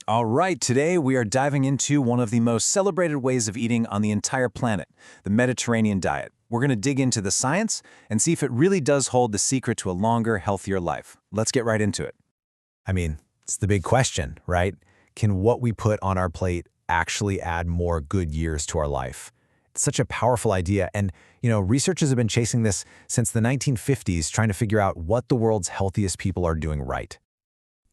All right, today we are diving into one of the most celebrated ways of eating on the entire planet, the Mediterranean diet. We're going to dig into the science and see if it really does hold the secret to a longer, healthier life. Let's get right into it. It's the big question, right? Can what we put on our plate actually add more good years to our life? It's such a powerful idea, and researchers have been chasing this since the 1950s, trying to figure out what the world's healthiest people are doing right.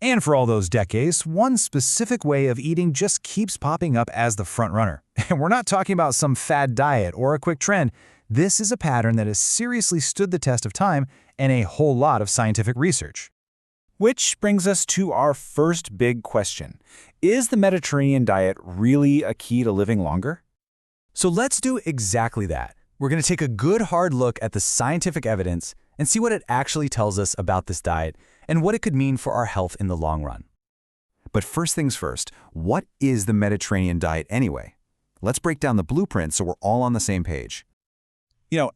And for all those decades, one specific way of eating just keeps popping up as the front runner. And we're not talking about some fad diet or a quick trend. This is a pattern that has seriously stood the test of time and a whole lot of scientific research. Which brings us to our first big question. Is the Mediterranean diet really a key to living longer? So let's do exactly that. We're going to take a good hard look at the scientific evidence and see what it actually tells us about this diet and what it could mean for our health in the long run. But first things first, what is the Mediterranean diet anyway? Let's break down the blueprint so we're all on the same page.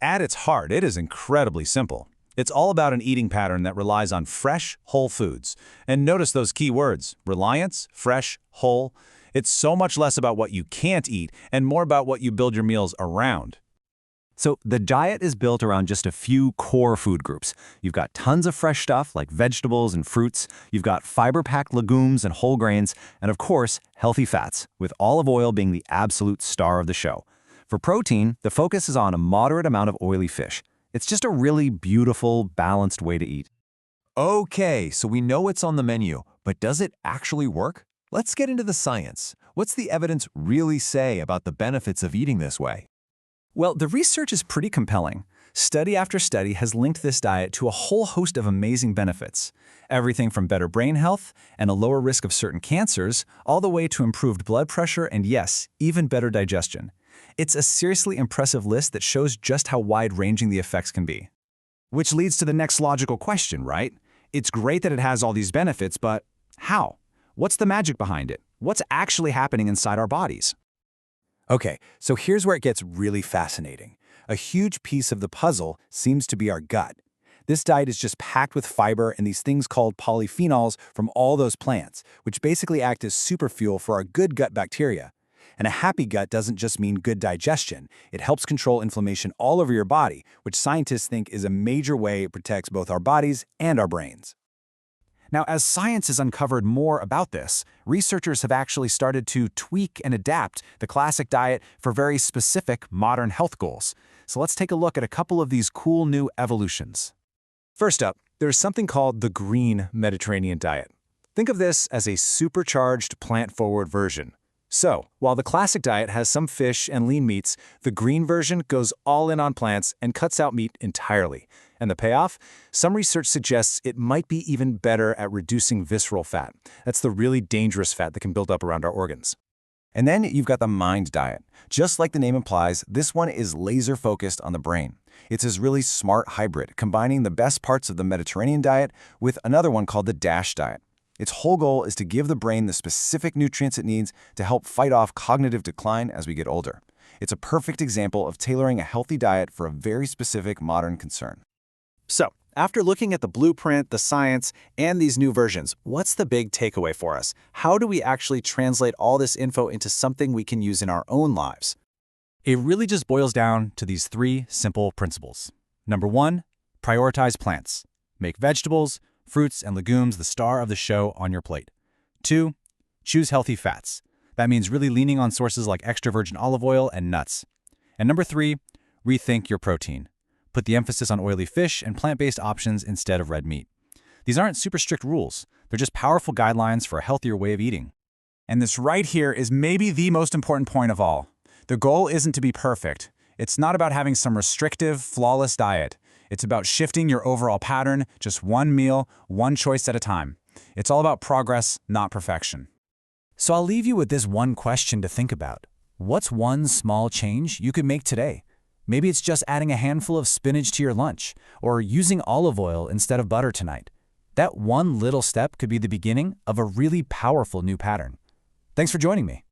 At its heart, it is incredibly simple. It's all about an eating pattern that relies on fresh, whole foods. And notice those key words: reliance, fresh, whole. It's so much less about what you can't eat and more about what you build your meals around. So the diet is built around just a few core food groups. You've got tons of fresh stuff like vegetables and fruits. You've got fiber-packed legumes and whole grains. And of course, healthy fats, with olive oil being the absolute star of the show. For protein, the focus is on a moderate amount of oily fish. It's just a really beautiful, balanced way to eat. Okay, so we know it's on the menu, but does it actually work? Let's get into the science. What's the evidence really say about the benefits of eating this way? Well, the research is pretty compelling. Study after study has linked this diet to a whole host of amazing benefits. Everything from better brain health and a lower risk of certain cancers, all the way to improved blood pressure and, yes, even better digestion. It's a seriously impressive list that shows just how wide-ranging the effects can be. Which leads to the next logical question, right? It's great that it has all these benefits, but how? What's the magic behind it? What's actually happening inside our bodies? Okay, so here's where it gets really fascinating. A huge piece of the puzzle seems to be our gut. This diet is just packed with fiber and these things called polyphenols from all those plants, which basically act as superfuel for our good gut bacteria. And a happy gut doesn't just mean good digestion. It helps control inflammation all over your body, which scientists think is a major way it protects both our bodies and our brains. Now, as science has uncovered more about this, researchers have actually started to tweak and adapt the classic diet for very specific modern health goals. So let's take a look at a couple of these cool new evolutions. First up, there's something called the green Mediterranean diet. Think of this as a supercharged, plant-forward version. So, while the classic diet has some fish and lean meats, the green version goes all in on plants and cuts out meat entirely. And the payoff? Some research suggests it might be even better at reducing visceral fat. That's the really dangerous fat that can build up around our organs. And then you've got the mind diet. Just like the name implies, this one is laser-focused on the brain. It's this really smart hybrid, combining the best parts of the Mediterranean diet with another one called the DASH diet. Its whole goal is to give the brain the specific nutrients it needs to help fight off cognitive decline as we get older. It's a perfect example of tailoring a healthy diet for a very specific modern concern. So, after looking at the blueprint, the science, and these new versions, what's the big takeaway for us? How do we actually translate all this info into something we can use in our own lives? It really just boils down to these three simple principles. Number one, prioritize plants. Make vegetables, fruits, and legumes the star of the show on your plate. 2. Choose healthy fats. That means really leaning on sources like extra virgin olive oil and nuts. And number 3, rethink your protein. Put the emphasis on oily fish and plant-based options instead of red meat. These aren't super strict rules. They're just powerful guidelines for a healthier way of eating. And this right here is maybe the most important point of all. The goal isn't to be perfect. It's not about having some restrictive, flawless diet. It's about shifting your overall pattern, just one meal, one choice at a time. It's all about progress, not perfection. So I'll leave you with this one question to think about. What's one small change you could make today? Maybe it's just adding a handful of spinach to your lunch, or using olive oil instead of butter tonight. That one little step could be the beginning of a really powerful new pattern. Thanks for joining me.